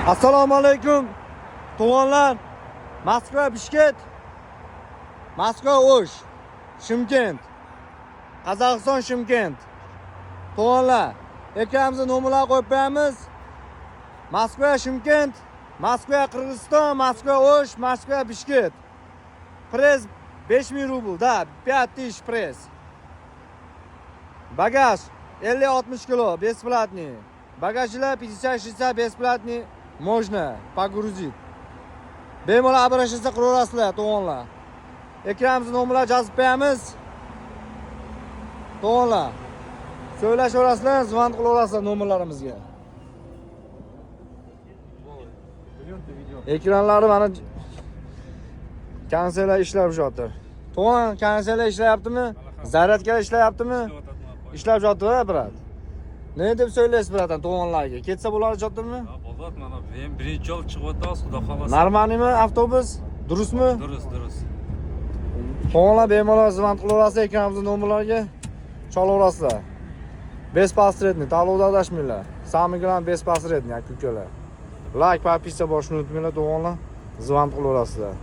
Assalomu alaykum. To'g'onlar. Moskva, Bishkek. Moskva, O'sh. Shimkent. Qozog'iston, Shimkent. To'g'onlar. Ekramizni nomerlar qo'yib qo'yamiz. Moskva, Shimkent. Moskva, Qirg'iziston. Moskva, O'sh. Moskva, Bishkek. Press 5000 rubl, da, 5 тысяч пресс. Багаж 50-60 кило, бесплатный. Багажlar 50-60 бесплатный. Можно погрузить. Bemalol обращаться qilaverasizlar, to'g'onlar. Ekramizni nomerlar yozib qo'yamiz. To'g'onlar. So'ylashaverasizlar, zvon qilaverasizlar nomerlarimizga. Ekranlari mana kanselar ishlab yotir. To'g'on, kanselar ishlayaptimi? Zaryadkalar ishlayaptimi? Ishlab yotir, brat. Ne deb söyleysiz biradan to'g'onlarga? Ketsa bo'ladi jotirmi? Bo'ladi, mana men birinchi yol chiqyapmiz, xudo xolasa. Normalmi avtobus? Durustmi? Durust. To'g'onlar bemalol zvon qilaverasizlar, ekranimizning nomerlariga cholaverasizlar. Bespasretni, tanlovda adashmanglar. Самый главный bespasretni, aka-ukalar. Like, подписка bo'lishni unutmanglar, to'g'onlar. Zvon qilaverasizlar.